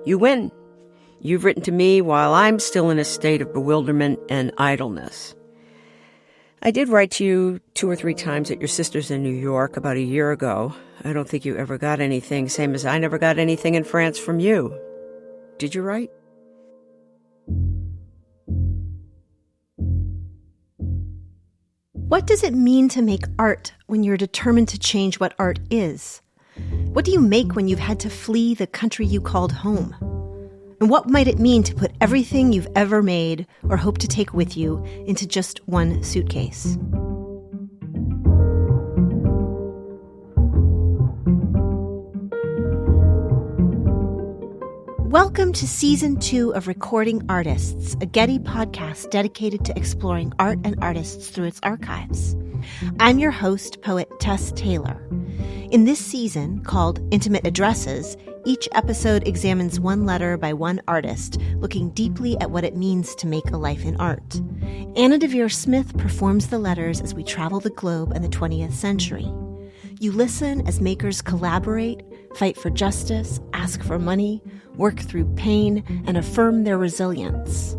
You win. You've written to me while I'm still in a state of bewilderment and idleness. I did write to you 2 or 3 times at your sister's in New York about a year ago. I don't think you ever got anything, same as I never got anything in France from you. Did you write? What does it mean to make art when you're determined to change what art is? What do you make when you've had to flee the country you called home? And what might it mean to put everything you've ever made or hope to take with you into just one suitcase? Welcome to Season 2 of Recording Artists, a Getty podcast dedicated to exploring art and artists through its archives. I'm your host, poet Tess Taylor. In this season, called Intimate Addresses, each episode examines one letter by one artist, looking deeply at what it means to make a life in art. Deavere Smith performs the letters as we travel the globe in the 20th century. You listen as makers collaborate, fight for justice, ask for money, work through pain, and affirm their resilience.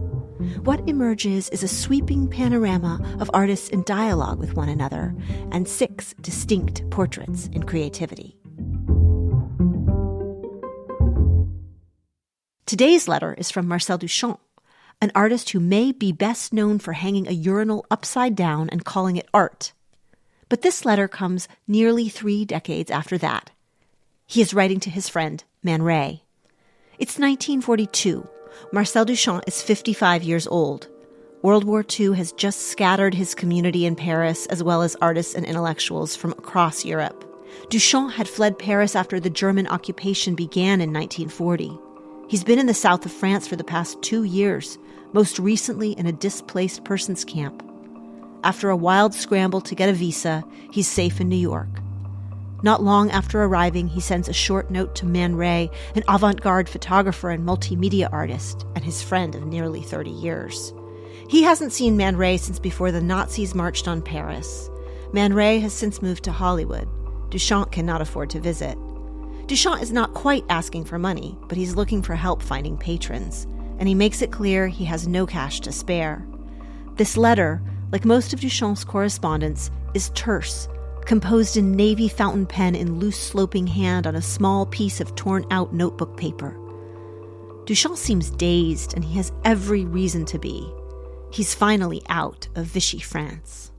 What emerges is a sweeping panorama of artists in dialogue with one another and 6 distinct portraits in creativity. Today's letter is from Marcel Duchamp, an artist who may be best known for hanging a urinal upside down and calling it art. But this letter comes nearly 3 decades after that. He is writing to his friend, Man Ray. It's 1942. Marcel Duchamp is 55 years old. World War II has just scattered his community in Paris, as well as artists and intellectuals from across Europe. Duchamp had fled Paris after the German occupation began in 1940. He's been in the south of France for the past 2 years, most recently in a displaced persons camp. After a wild scramble to get a visa, he's safe in New York. Not long after arriving, he sends a short note to Man Ray, an avant-garde photographer and multimedia artist, and his friend of nearly 30 years. He hasn't seen Man Ray since before the Nazis marched on Paris. Man Ray has since moved to Hollywood. Duchamp cannot afford to visit. Duchamp is not quite asking for money, but he's looking for help finding patrons, and he makes it clear he has no cash to spare. This letter, like most of Duchamp's correspondence, is terse, composed in navy fountain pen in loose sloping hand on a small piece of torn-out notebook paper. Duchamp seems dazed, and he has every reason to be. He's finally out of Vichy France.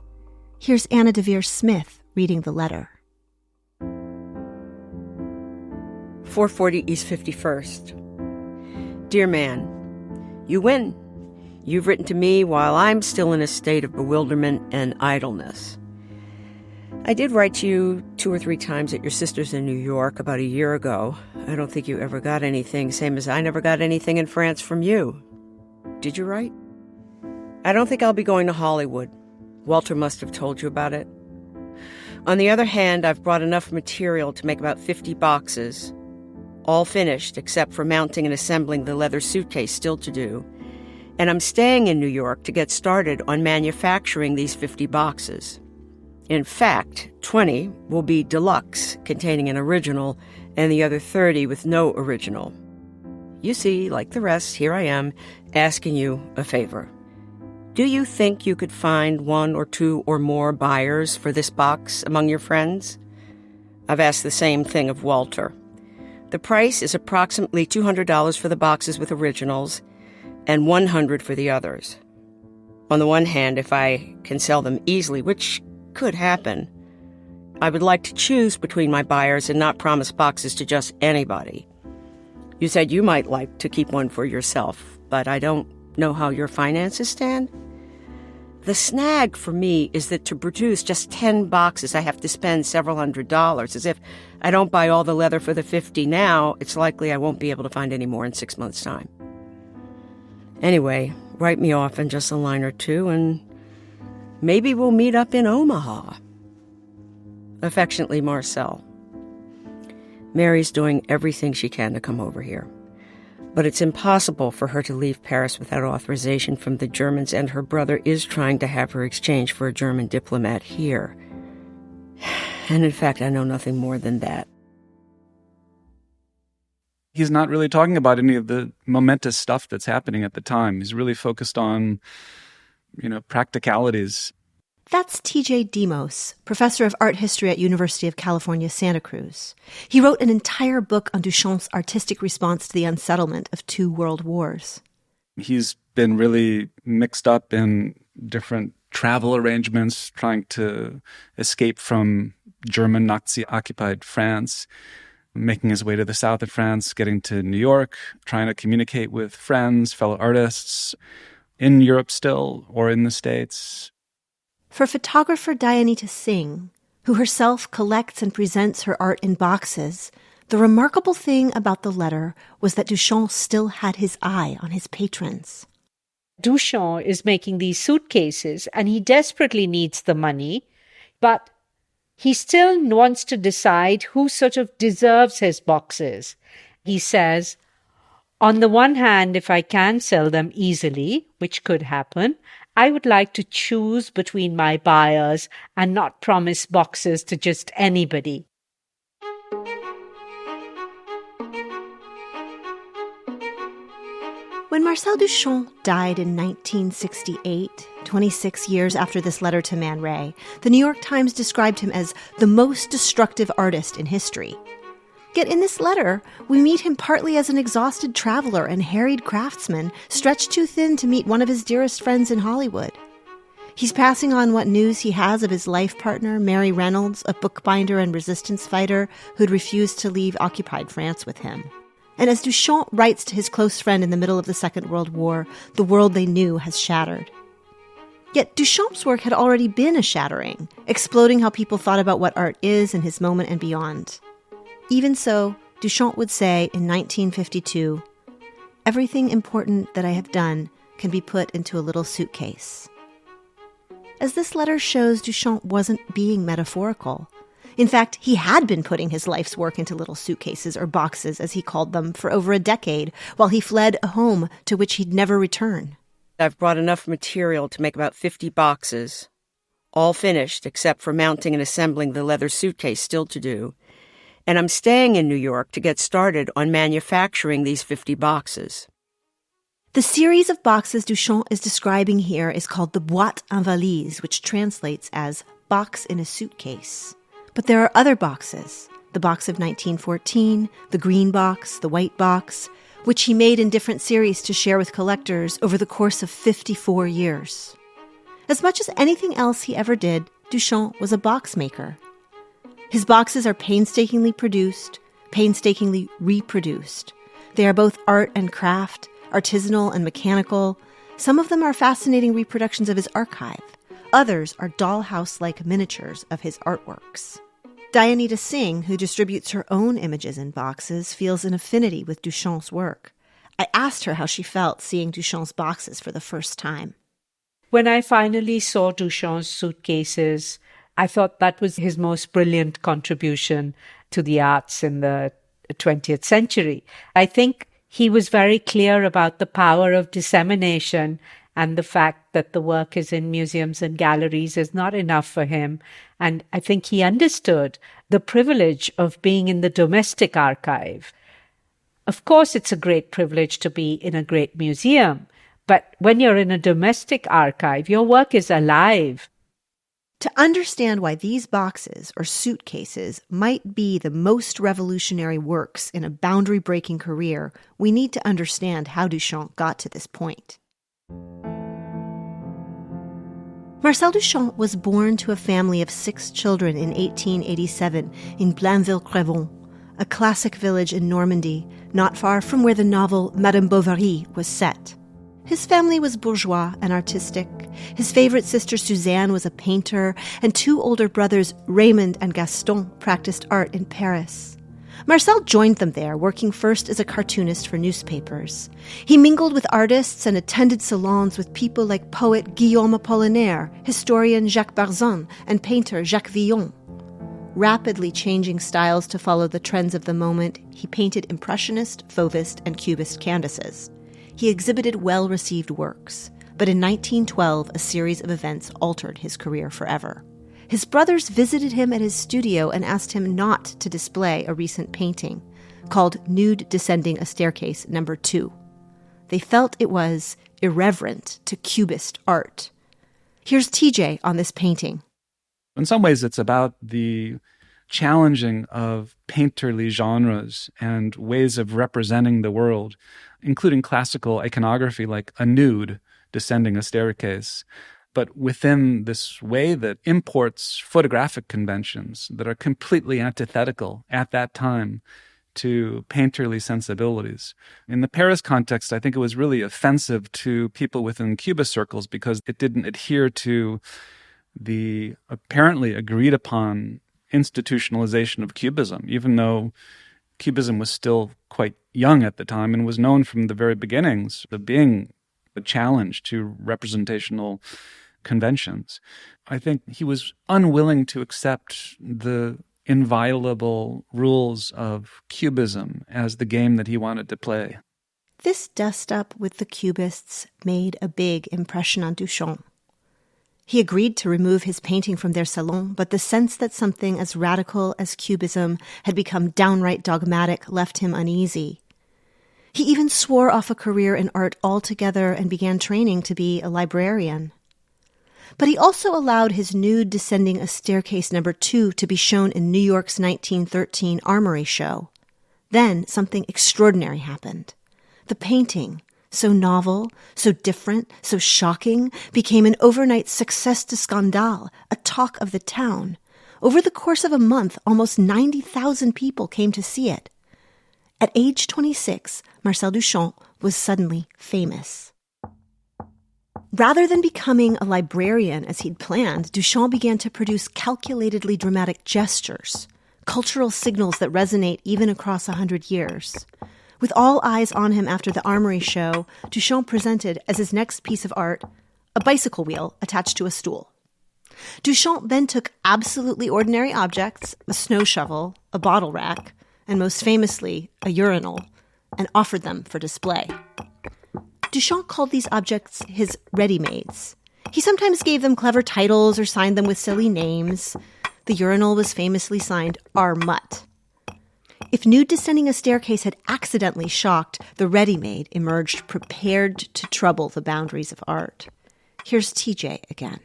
Here's Deavere Smith reading the letter. 440 East 51st. Dear man, you win. You've written to me while I'm still in a state of bewilderment and idleness. I did write to you 2 or 3 times at your sister's in New York about a year ago. I don't think you ever got anything, same as I never got anything in France from you. Did you write? I don't think I'll be going to Hollywood. Walter must have told you about it. On the other hand, I've brought enough material to make about 50 boxes, all finished except for mounting and assembling the leather suitcase still to do. And I'm staying in New York to get started on manufacturing these 50 boxes. In fact, 20 will be deluxe, containing an original, and the other 30 with no original. You see, like the rest, here I am, asking you a favor. Do you think you could find 1 or 2 or more buyers for this box among your friends? I've asked the same thing of Walter. The price is approximately $200 for the boxes with originals, and $100 for the others. On the one hand, if I can sell them easily, which could happen, I would like to choose between my buyers and not promise boxes to just anybody. You said you might like to keep one for yourself, but I don't know how your finances stand. The snag for me is that to produce just 10 boxes, I have to spend several $100s. As if I don't buy all the leather for the 50 now, it's likely I won't be able to find any more in 6 months' time. Anyway, write me off in just a line or 2, and maybe we'll meet up in Omaha. Affectionately, Marcel. Mary's doing everything she can to come over here. But it's impossible for her to leave Paris without authorization from the Germans, and her brother is trying to have her exchanged for a German diplomat here. And in fact, I know nothing more than that. He's not really talking about any of the momentous stuff that's happening at the time. He's really focused on, practicalities. That's T.J. Demos, professor of art history at University of California, Santa Cruz. He wrote an entire book on Duchamp's artistic response to the unsettlement of 2 world wars. He's been really mixed up in different travel arrangements, trying to escape from German Nazi-occupied France, making his way to the south of France, getting to New York, trying to communicate with friends, fellow artists in Europe still, or in the States. For photographer Dayanita Singh, who herself collects and presents her art in boxes, the remarkable thing about the letter was that Duchamp still had his eye on his patrons. Duchamp is making these suitcases and he desperately needs the money, but he still wants to decide who sort of deserves his boxes. He says, on the one hand, if I can sell them easily, which could happen, I would like to choose between my buyers and not promise boxes to just anybody. When Marcel Duchamp died in 1968, 26 years after this letter to Man Ray, the New York Times described him as the most destructive artist in history. Yet in this letter, we meet him partly as an exhausted traveler and harried craftsman, stretched too thin to meet one of his dearest friends in Hollywood. He's passing on what news he has of his life partner, Mary Reynolds, a bookbinder and resistance fighter who'd refused to leave occupied France with him. And as Duchamp writes to his close friend in the middle of the Second World War, the world they knew has shattered. Yet Duchamp's work had already been a shattering, exploding how people thought about what art is in his moment and beyond. Even so, Duchamp would say in 1952, "Everything important that I have done can be put into a little suitcase." As this letter shows, Duchamp wasn't being metaphorical. In fact, he had been putting his life's work into little suitcases, or boxes, as he called them, for over a decade, while he fled a home to which he'd never return. I've brought enough material to make about 50 boxes, all finished except for mounting and assembling the leather suitcase still to do. And I'm staying in New York to get started on manufacturing these 50 boxes. The series of boxes Duchamp is describing here is called the boîte en valise, which translates as box in a suitcase. But there are other boxes, the box of 1914, the green box, the white box, which he made in different series to share with collectors over the course of 54 years. As much as anything else he ever did, Duchamp was a box maker. His boxes are painstakingly produced, painstakingly reproduced. They are both art and craft, artisanal and mechanical. Some of them are fascinating reproductions of his archive. Others are dollhouse-like miniatures of his artworks. Dayanita Singh, who distributes her own images in boxes, feels an affinity with Duchamp's work. I asked her how she felt seeing Duchamp's boxes for the first time. When I finally saw Duchamp's suitcases, I thought that was his most brilliant contribution to the arts in the 20th century. I think he was very clear about the power of dissemination, and the fact that the work is in museums and galleries is not enough for him. And I think he understood the privilege of being in the domestic archive. Of course, it's a great privilege to be in a great museum, but when you're in a domestic archive, your work is alive. To understand why these boxes or suitcases might be the most revolutionary works in a boundary-breaking career, we need to understand how Duchamp got to this point. Marcel Duchamp was born to a family of 6 children in 1887 in Blainville-Crevon, a classic village in Normandy, not far from where the novel Madame Bovary was set. His family was bourgeois and artistic. His favorite sister Suzanne was a painter, and 2 older brothers, Raymond and Gaston, practiced art in Paris. Marcel joined them there, working first as a cartoonist for newspapers. He mingled with artists and attended salons with people like poet Guillaume Apollinaire, historian Jacques Barzun, and painter Jacques Villon. Rapidly changing styles to follow the trends of the moment, he painted Impressionist, Fauvist, and Cubist canvases. He exhibited well-received works, but in 1912, a series of events altered his career forever. His brothers visited him at his studio and asked him not to display a recent painting. called Nude Descending a Staircase No. 2. They felt it was irreverent to Cubist art. Here's TJ on this painting. In some ways, it's about the challenging of painterly genres and ways of representing the world, including classical iconography like a nude descending a staircase, but within this way that imports photographic conventions that are completely antithetical at that time to painterly sensibilities. In the Paris context, I think it was really offensive to people within Cubist circles because it didn't adhere to the apparently agreed upon institutionalization of Cubism, even though Cubism was still quite young at the time and was known from the very beginnings of being a challenge to representational conventions. I think he was unwilling to accept the inviolable rules of Cubism as the game that he wanted to play. This dust-up with the Cubists made a big impression on Duchamp. He agreed to remove his painting from their salon, but the sense that something as radical as Cubism had become downright dogmatic left him uneasy. He even swore off a career in art altogether and began training to be a librarian. But he also allowed his nude descending a staircase No. 2 to be shown in New York's 1913 Armory show. Then something extraordinary happened. The painting, so novel, so different, so shocking, became an overnight success de scandale, a talk of the town. Over the course of a month, almost 90,000 people came to see it. At age 26, Marcel Duchamp was suddenly famous. Rather than becoming a librarian as he'd planned, Duchamp began to produce calculatedly dramatic gestures, cultural signals that resonate even across 100 years. With all eyes on him after the Armory show, Duchamp presented as his next piece of art a bicycle wheel attached to a stool. Duchamp then took absolutely ordinary objects, a snow shovel, a bottle rack, and most famously, a urinal, and offered them for display. Duchamp called these objects his ready-mades. He sometimes gave them clever titles or signed them with silly names. The urinal was famously signed R. Mutt. If Nude Descending a Staircase had accidentally shocked, the ready-made emerged prepared to trouble the boundaries of art. Here's TJ again.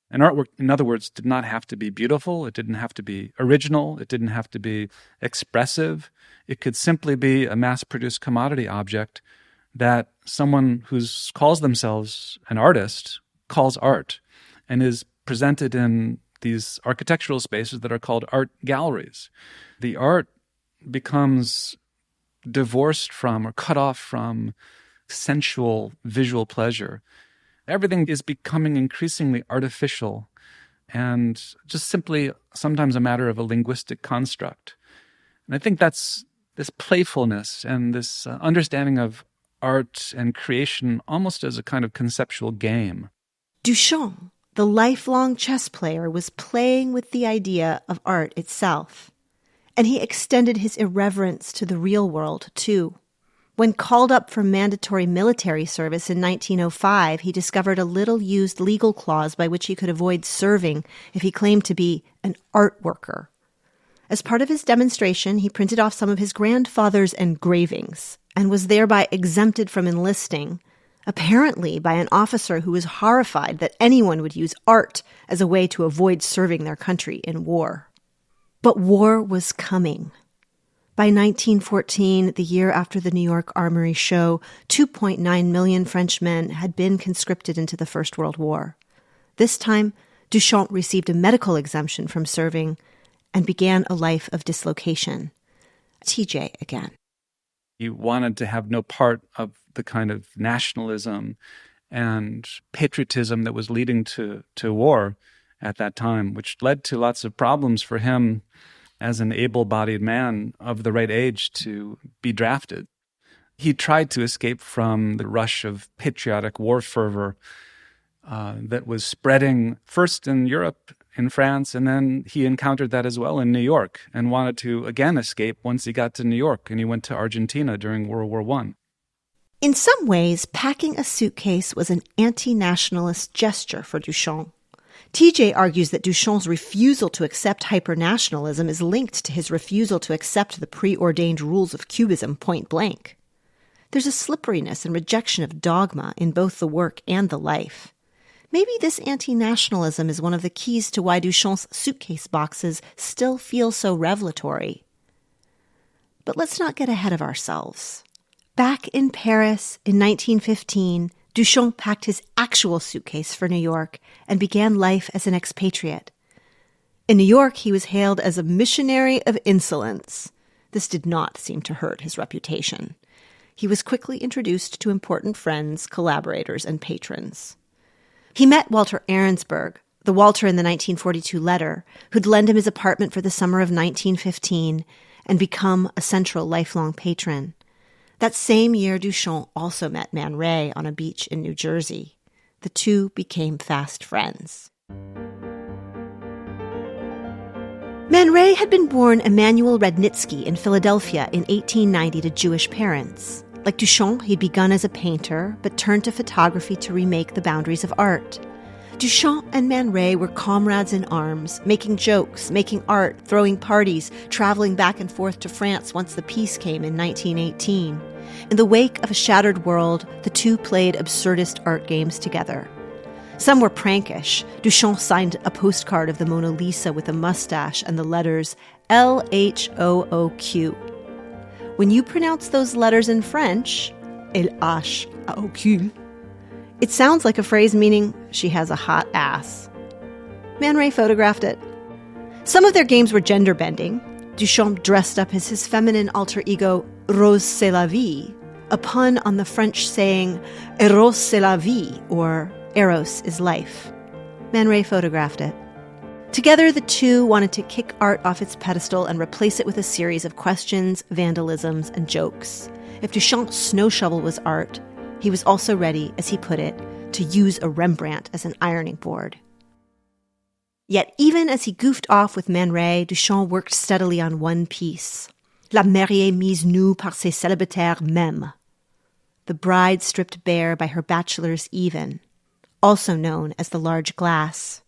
An artwork, in other words, did not have to be beautiful. It didn't have to be original. It didn't have to be expressive. It could simply be a mass-produced commodity object that someone who calls themselves an artist calls art and is presented in these architectural spaces that are called art galleries. The art becomes divorced from or cut off from sensual visual pleasure. Everything is becoming increasingly artificial and just simply sometimes a matter of a linguistic construct. And I think that's this playfulness and this understanding of art and creation almost as a kind of conceptual game. Duchamp, the lifelong chess player, was playing with the idea of art itself. And he extended his irreverence to the real world, too. When called up for mandatory military service in 1905, he discovered a little-used legal clause by which he could avoid serving if he claimed to be an art worker. As part of his demonstration, he printed off some of his grandfather's engravings and was thereby exempted from enlisting, apparently by an officer who was horrified that anyone would use art as a way to avoid serving their country in war. But war was coming. By 1914, the year after the New York Armory show, 2.9 million Frenchmen had been conscripted into the First World War. This time, Duchamp received a medical exemption from serving and began a life of dislocation. TJ again. He wanted to have no part of the kind of nationalism and patriotism that was leading to war at that time, which led to lots of problems for him as an able-bodied man of the right age to be drafted. He tried to escape from the rush of patriotic war fervor that was spreading first in Europe, in France, and then he encountered that as well in New York and wanted to again escape once he got to New York, and he went to Argentina during World War I. In some ways, packing a suitcase was an anti-nationalist gesture for Duchamp. TJ argues that Duchamp's refusal to accept hypernationalism is linked to his refusal to accept the preordained rules of Cubism point blank. There's a slipperiness and rejection of dogma in both the work and the life. Maybe this anti-nationalism is one of the keys to why Duchamp's suitcase boxes still feel so revelatory. But let's not get ahead of ourselves. Back in Paris in 1915, Duchamp packed his actual suitcase for New York and began life as an expatriate. In New York, he was hailed as a missionary of insolence. This did not seem to hurt his reputation. He was quickly introduced to important friends, collaborators, and patrons. He met Walter Arensberg, the Walter in the 1942 letter, who'd lend him his apartment for the summer of 1915 and become a central lifelong patron. That same year, Duchamp also met Man Ray on a beach in New Jersey. The two became fast friends. Man Ray had been born Emanuel Rednitsky in Philadelphia in 1890 to Jewish parents. Like Duchamp, he'd begun as a painter, but turned to photography to remake the boundaries of art. Duchamp and Man Ray were comrades in arms, making jokes, making art, throwing parties, traveling back and forth to France once the peace came in 1918. In the wake of a shattered world, the two played absurdist art games together. Some were prankish. Duchamp signed a postcard of the Mona Lisa with a mustache and the letters LHOOQ. When you pronounce those letters in French, LHOOQ, it sounds like a phrase meaning, she has a hot ass. Man Ray photographed it. Some of their games were gender-bending. Duchamp dressed up as his feminine alter ego, Rose c'est la vie, a pun on the French saying, Eros c'est la vie, or Eros is life. Man Ray photographed it. Together, the two wanted to kick art off its pedestal and replace it with a series of questions, vandalisms, and jokes. If Duchamp's snow shovel was art, he was also ready, as he put it, to use a Rembrandt as an ironing board. Yet even as he goofed off with Man Ray, Duchamp worked steadily on one piece, La mariée mise nue par ses célibataires mêmes, the bride stripped bare by her bachelors even, also known as the large glass.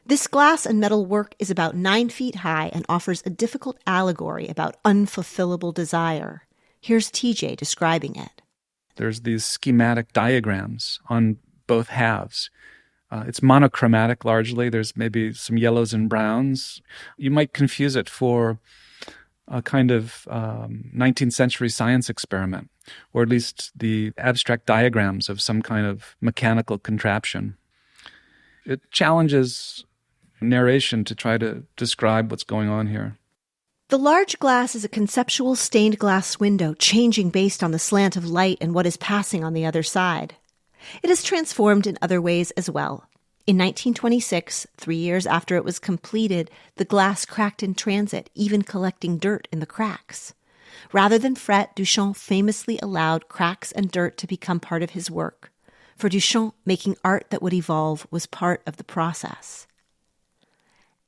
This glass and metal work is about 9 feet high and offers a difficult allegory about unfulfillable desire. Here's TJ describing it. There's these schematic diagrams on both halves. It's monochromatic largely. There's maybe some yellows and browns. You might confuse it for a kind of 19th century science experiment, or at least the abstract diagrams of some kind of mechanical contraption. It challenges narration to try to describe what's going on here. The large glass is a conceptual stained glass window, changing based on the slant of light and what is passing on the other side. It is transformed in other ways as well. In 1926, 3 years after it was completed, the glass cracked in transit, even collecting dirt in the cracks. Rather than fret, Duchamp famously allowed cracks and dirt to become part of his work. For Duchamp, making art that would evolve was part of the process.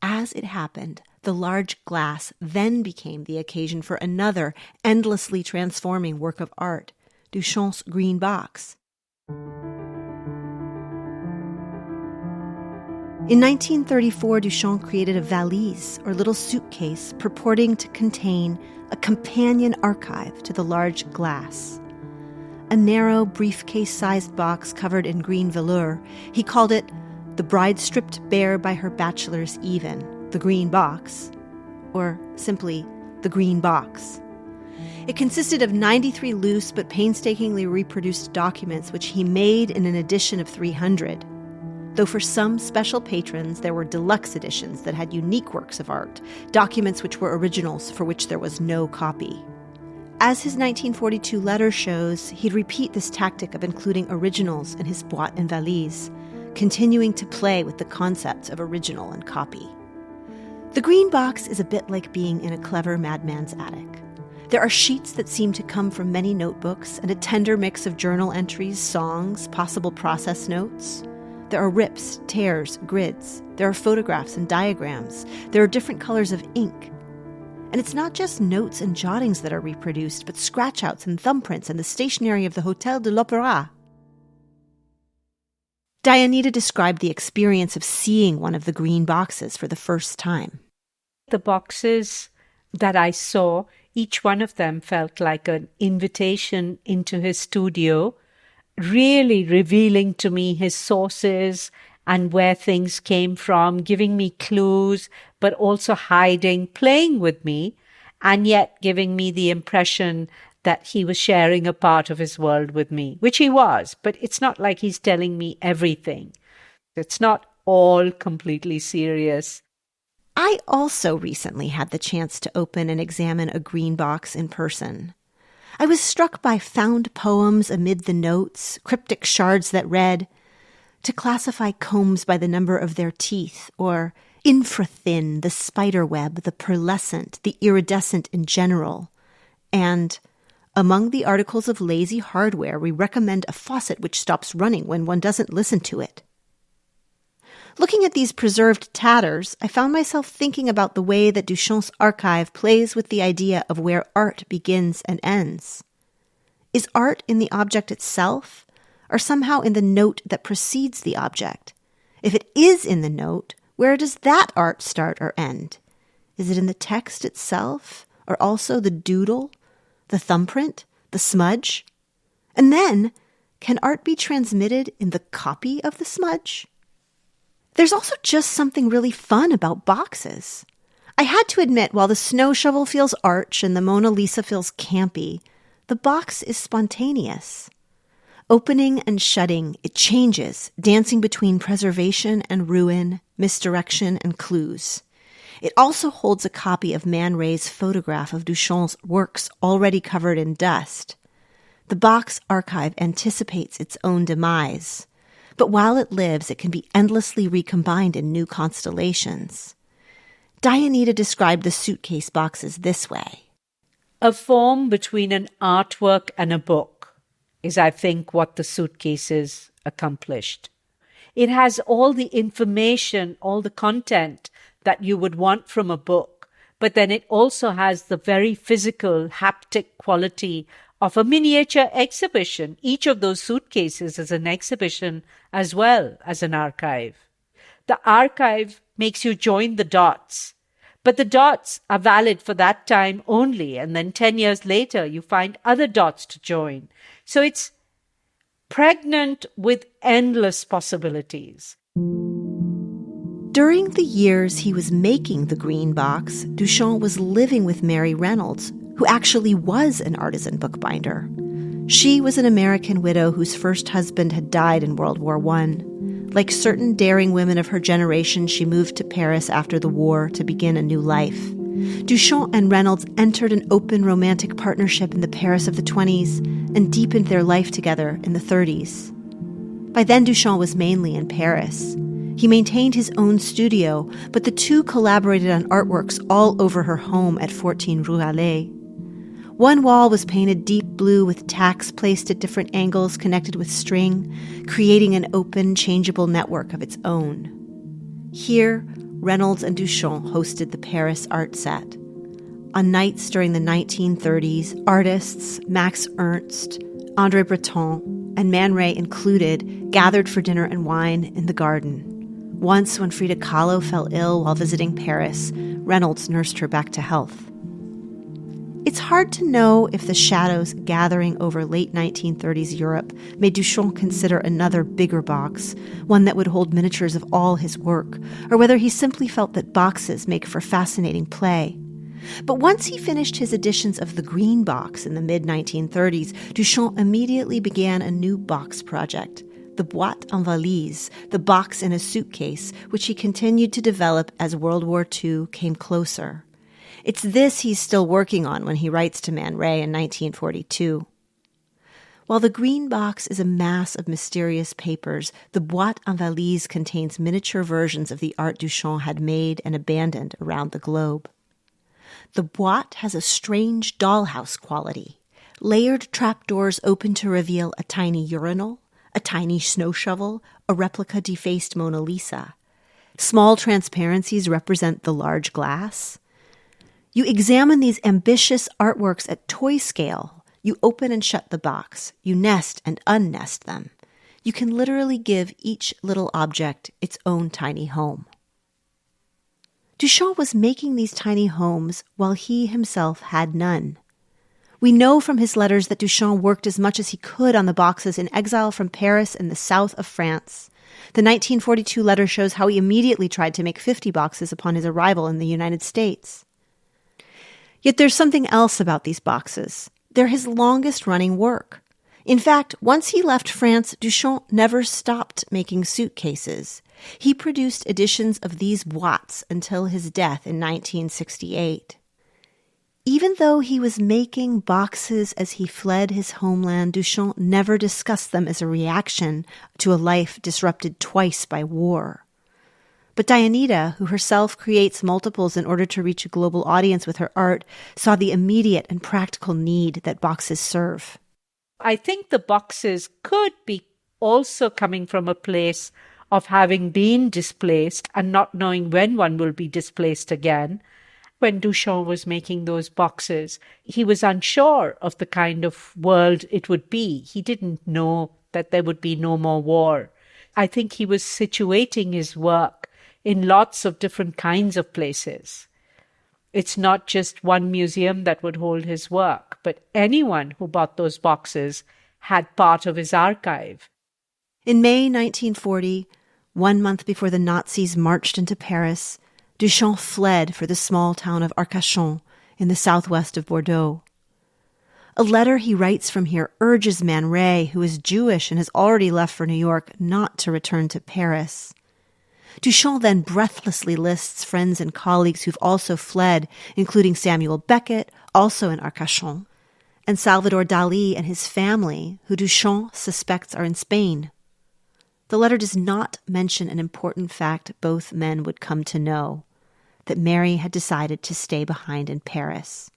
As it happened, the large glass then became the occasion for another endlessly transforming work of art, Duchamp's green box. In 1934, Duchamp created a valise, or little suitcase, purporting to contain a companion archive to the large glass. A narrow, briefcase-sized box covered in green velour, he called it The Bride Stripped Bare by Her Bachelors Even, the Green Box, or simply the Green Box. It consisted of 93 loose but painstakingly reproduced documents which he made in an edition of 300. Though for some special patrons there were deluxe editions that had unique works of art, documents which were originals for which there was no copy. As his 1942 letter shows, he'd repeat this tactic of including originals in his boîte and valise, continuing to play with the concepts of original and copy. The Green Box is a bit like being in a clever madman's attic. There are sheets that seem to come from many notebooks and a tender mix of journal entries, songs, possible process notes. There are rips, tears, grids. There are photographs and diagrams. There are different colors of ink. And it's not just notes and jottings that are reproduced, but scratch-outs and thumbprints and the stationery of the Hôtel de l'Opéra. Dayanita described the experience of seeing one of the green boxes for the first time. The boxes that I saw, each one of them felt like an invitation into his studio, really revealing to me his sources and where things came from, giving me clues, but also hiding, playing with me, and yet giving me the impression that he was sharing a part of his world with me, which he was, but it's not like he's telling me everything. It's not all completely serious. I also recently had the chance to open and examine a green box in person. I was struck by found poems amid the notes, cryptic shards that read, "To classify combs by the number of their teeth," or "infrathin, the spider web, the pearlescent, the iridescent in general," and "Among the articles of lazy hardware, we recommend a faucet which stops running when one doesn't listen to it." Looking at these preserved tatters, I found myself thinking about the way that Duchamp's archive plays with the idea of where art begins and ends. Is art in the object itself, or somehow in the note that precedes the object? If it is in the note, where does that art start or end? Is it in the text itself, or also the doodle, the thumbprint, the smudge? And then, can art be transmitted in the copy of the smudge? There's also just something really fun about boxes. I had to admit, while the snow shovel feels arch and the Mona Lisa feels campy, the box is spontaneous. Opening and shutting, it changes, dancing between preservation and ruin, misdirection and clues. It also holds a copy of Man Ray's photograph of Duchamp's works already covered in dust. The box archive anticipates its own demise. But while it lives, it can be endlessly recombined in new constellations. Dayanita described the suitcase boxes this way. A form between an artwork and a book is, I think, what the suitcases accomplished. It has all the information, all the content that you would want from a book, but then it also has the very physical, haptic quality of a miniature exhibition. Each of those suitcases is an exhibition as well as an archive. The archive makes you join the dots, but the dots are valid for that time only, and then 10 years later you find other dots to join. So it's pregnant with endless possibilities. During the years he was making the green box, Duchamp was living with Mary Reynolds, who actually was an artisan bookbinder. She was an American widow whose first husband had died in World War I. Like certain daring women of her generation, she moved to Paris after the war to begin a new life. Duchamp and Reynolds entered an open romantic partnership in the Paris of the 20s and deepened their life together in the 30s. By then, Duchamp was mainly in Paris. He maintained his own studio, but the two collaborated on artworks all over her home at 14 Rue Allée. One wall was painted deep blue with tacks placed at different angles connected with string, creating an open, changeable network of its own. Here, Reynolds and Duchamp hosted the Paris art set. On nights during the 1930s, artists, Max Ernst, André Breton, and Man Ray included, gathered for dinner and wine in the garden. Once, when Frida Kahlo fell ill while visiting Paris, Reynolds nursed her back to health. It's hard to know if the shadows gathering over late 1930s Europe made Duchamp consider another bigger box, one that would hold miniatures of all his work, or whether he simply felt that boxes make for fascinating play. But once he finished his editions of the Green Box in the mid-1930s, Duchamp immediately began a new box project, the boîte en valise, the box in a suitcase, which he continued to develop as World War II came closer. It's this he's still working on when he writes to Man Ray in 1942. While the Green Box is a mass of mysterious papers, the boîte en valise contains miniature versions of the art Duchamp had made and abandoned around the globe. The boîte has a strange dollhouse quality. Layered trapdoors open to reveal a tiny urinal, a tiny snow shovel, a replica defaced Mona Lisa. Small transparencies represent the large glass. You examine these ambitious artworks at toy scale. You open and shut the box. You nest and unnest them. you can literally give each little object its own tiny home. Duchamp was making these tiny homes while he himself had none. We know from his letters that Duchamp worked as much as he could on the boxes in exile from Paris and the south of France. The 1942 letter shows how he immediately tried to make 50 boxes upon his arrival in the United States. Yet there's something else about these boxes. They're his longest-running work. In fact, once he left France, Duchamp never stopped making suitcases. He produced editions of these boîtes until his death in 1968. Even though he was making boxes as he fled his homeland, Duchamp never discussed them as a reaction to a life disrupted twice by war. But Dayanita, who herself creates multiples in order to reach a global audience with her art, saw the immediate and practical need that boxes serve. I think the boxes could be also coming from a place of having been displaced and not knowing when one will be displaced again. When Duchamp was making those boxes, he was unsure of the kind of world it would be. He didn't know that there would be no more war. I think he was situating his work in lots of different kinds of places. It's not just one museum that would hold his work, but anyone who bought those boxes had part of his archive. In May 1940, 1 month before the Nazis marched into Paris, Duchamp fled for the small town of Arcachon in the southwest of Bordeaux. A letter he writes from here urges Man Ray, who is Jewish and has already left for New York, not to return to Paris. Duchamp then breathlessly lists friends and colleagues who've also fled, including Samuel Beckett, also in Arcachon, and Salvador Dali and his family, who Duchamp suspects are in Spain. The letter does not mention an important fact both men would come to know, that Mary had decided to stay behind in Paris.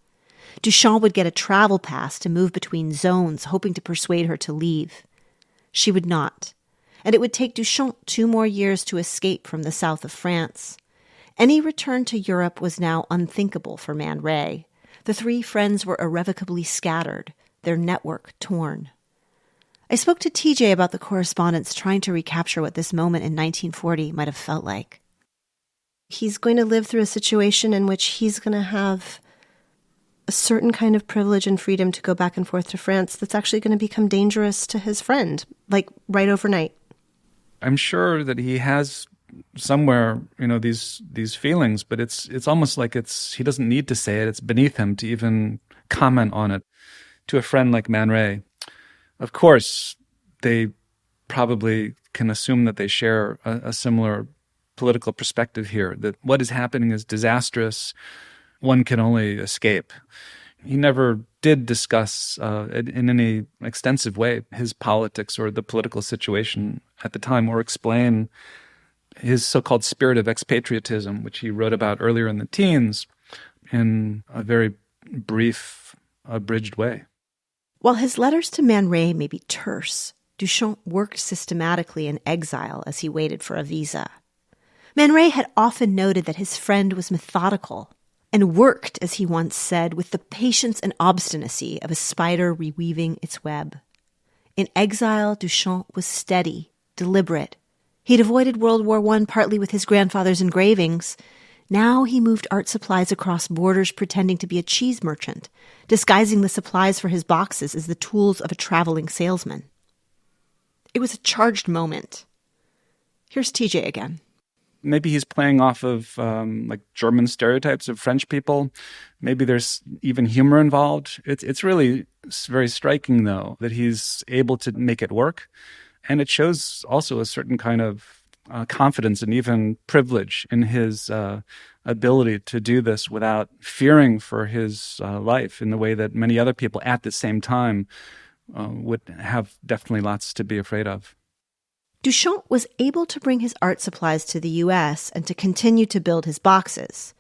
Duchamp would get a travel pass to move between zones, hoping to persuade her to leave. She would not, and it would take Duchamp 2 more years to escape from the south of France. Any return to Europe was now unthinkable for Man Ray. The 3 friends were irrevocably scattered, their network torn. I spoke to TJ about the correspondence, trying to recapture what this moment in 1940 might have felt like. He's going to live through a situation in which he's going to have a certain kind of privilege and freedom to go back and forth to France that's actually going to become dangerous to his friend, like right overnight. I'm sure that he has somewhere, these feelings, but it's almost like he doesn't need to say it. It's beneath him to even comment on it to a friend like Man Ray. Of course, they probably can assume that they share a similar political perspective here, that what is happening is disastrous. One can only escape. He never did discuss in any extensive way his politics or the political situation at the time, or explain his so-called spirit of expatriatism, which he wrote about earlier in the teens in a very brief, abridged way. While his letters to Man Ray may be terse, Duchamp worked systematically in exile as he waited for a visa. Man Ray had often noted that his friend was methodical and worked, as he once said, with the patience and obstinacy of a spider reweaving its web. In exile, Duchamp was steady, deliberate. He'd avoided World War I partly with his grandfather's engravings. Now he moved art supplies across borders pretending to be a cheese merchant, disguising the supplies for his boxes as the tools of a traveling salesman. It was a charged moment. Here's TJ again. Maybe he's playing off of German stereotypes of French people. Maybe there's even humor involved. It's really very striking, though, that he's able to make it work. And it shows also a certain kind of confidence and even privilege in his ability to do this without fearing for his life in the way that many other people at the same time would have definitely lots to be afraid of. Duchamp was able to bring his art supplies to the U.S. and to continue to build his boxes.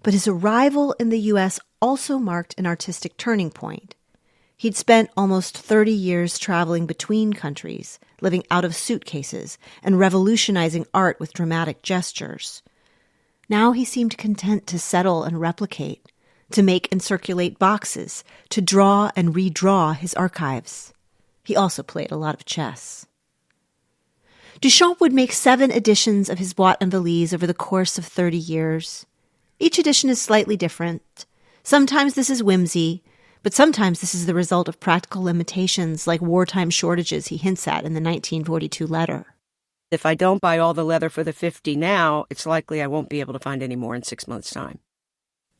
But his arrival in the U.S. also marked an artistic turning point. He'd spent almost 30 years traveling between countries, living out of suitcases, and revolutionizing art with dramatic gestures. Now he seemed content to settle and replicate, to make and circulate boxes, to draw and redraw his archives. He also played a lot of chess. Duchamp would make 7 editions of his Boîte and Valise over the course of 30 years. Each edition is slightly different. Sometimes this is whimsy, but sometimes this is the result of practical limitations like wartime shortages he hints at in the 1942 letter. If I don't buy all the leather for the 50 now, it's likely I won't be able to find any more in 6 months' time.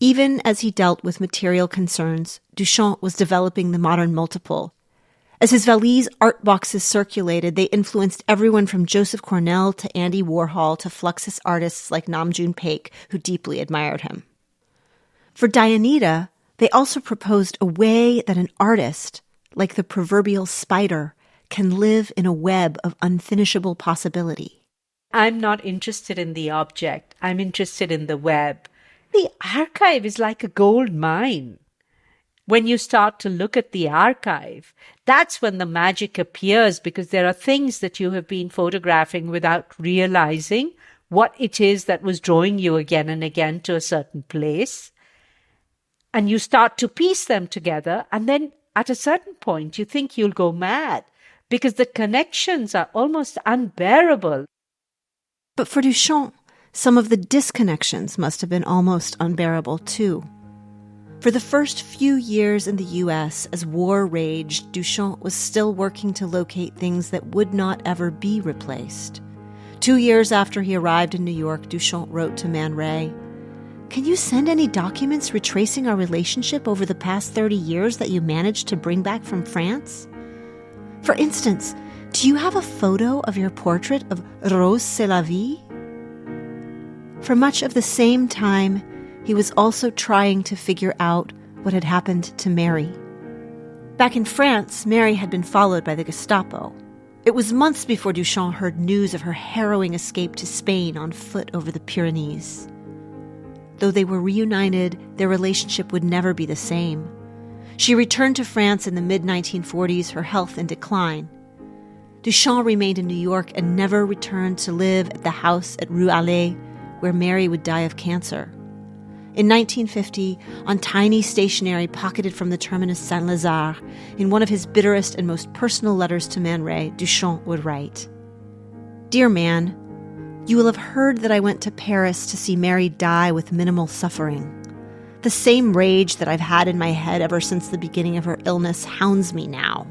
Even as he dealt with material concerns, Duchamp was developing the modern multiple. As his valise art boxes circulated, they influenced everyone from Joseph Cornell to Andy Warhol to Fluxus artists like Namjoon Paik, who deeply admired him. For Dayanita, they also proposed a way that an artist, like the proverbial spider, can live in a web of unfinishable possibility. I'm not interested in the object. I'm interested in the web. The archive is like a gold mine. When you start to look at the archive, that's when the magic appears, because there are things that you have been photographing without realizing what it is that was drawing you again and again to a certain place. And you start to piece them together, and then at a certain point you think you'll go mad because the connections are almost unbearable. But for Duchamp, some of the disconnections must have been almost unbearable too. For the first few years in the U.S., as war raged, Duchamp was still working to locate things that would not ever be replaced. 2 years after he arrived in New York, Duchamp wrote to Man Ray, "Can you send any documents retracing our relationship over the past 30 years that you managed to bring back from France? For instance, do you have a photo of your portrait of Rose c'est la vie?" For much of the same time, he was also trying to figure out what had happened to Mary. Back in France, Mary had been followed by the Gestapo. It was months before Duchamp heard news of her harrowing escape to Spain on foot over the Pyrenees. Though they were reunited, their relationship would never be the same. She returned to France in the mid-1940s, her health in decline. Duchamp remained in New York and never returned to live at the house at Rue Allée, where Mary would die of cancer. In 1950, on tiny stationery pocketed from the terminus Saint-Lazare, in one of his bitterest and most personal letters to Man Ray, Duchamp would write, "Dear man, you will have heard that I went to Paris to see Mary die with minimal suffering. The same rage that I've had in my head ever since the beginning of her illness hounds me now.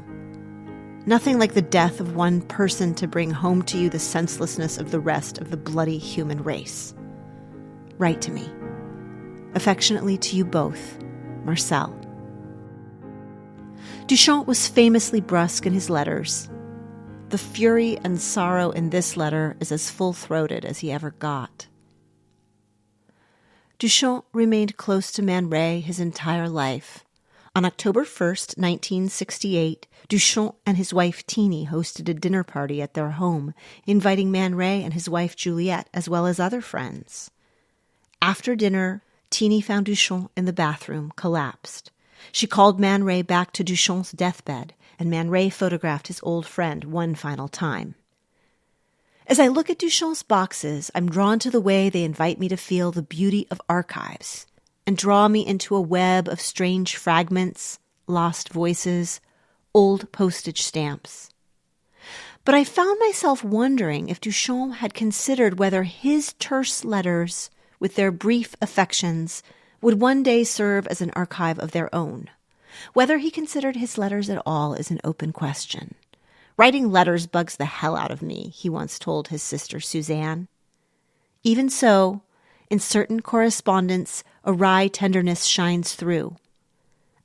Nothing like the death of one person to bring home to you the senselessness of the rest of the bloody human race. Write to me. Affectionately to you both, Marcel." Duchamp was famously brusque in his letters. The fury and sorrow in this letter is as full-throated as he ever got. Duchamp remained close to Man Ray his entire life. On October 1st, 1968, Duchamp and his wife Teeny hosted a dinner party at their home, inviting Man Ray and his wife Juliette, as well as other friends. After dinner, Teeny found Duchamp in the bathroom, collapsed. She called Man Ray back to Duchamp's deathbed, and Man Ray photographed his old friend one final time. As I look at Duchamp's boxes, I'm drawn to the way they invite me to feel the beauty of archives and draw me into a web of strange fragments, lost voices, old postage stamps. But I found myself wondering if Duchamp had considered whether his terse letters, with their brief affections, would one day serve as an archive of their own. Whether he considered his letters at all is an open question. "Writing letters bugs the hell out of me," he once told his sister Suzanne. Even so, in certain correspondence, a wry tenderness shines through.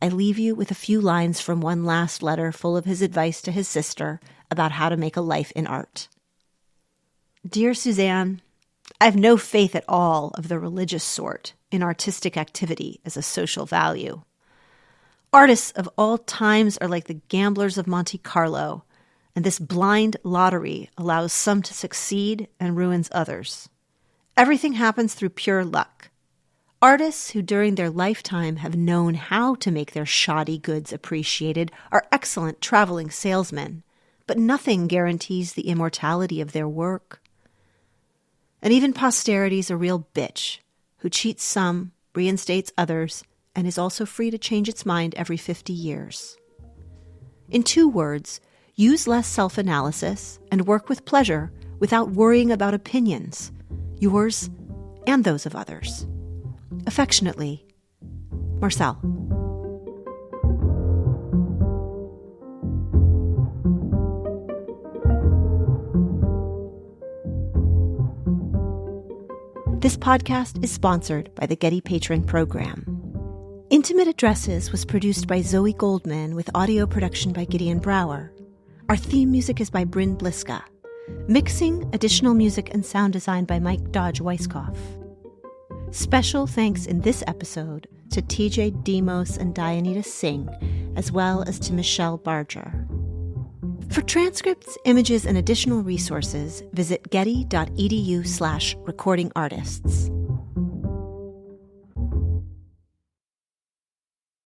I leave you with a few lines from one last letter full of his advice to his sister about how to make a life in art. "Dear Suzanne, I have no faith at all of the religious sort in artistic activity as a social value. Artists of all times are like the gamblers of Monte Carlo, and this blind lottery allows some to succeed and ruins others. Everything happens through pure luck. Artists who during their lifetime have known how to make their shoddy goods appreciated are excellent traveling salesmen, but nothing guarantees the immortality of their work. And even posterity's a real bitch, who cheats some, reinstates others, and is also free to change its mind every 50 years. In 2 words, use less self-analysis and work with pleasure without worrying about opinions, yours and those of others. Affectionately, Marcel. This podcast is sponsored by the Getty Patron Program. Intimate Addresses was produced by Zoe Goldman with audio production by Gideon Brower. Our theme music is by Bryn Bliska. Mixing, additional music, and sound design by Mike Dodge Weisskopf. Special thanks in this episode to TJ Demos and Dayanita Singh, as well as to Michelle Barger. For transcripts, images, and additional resources, visit getty.edu/recordingartists.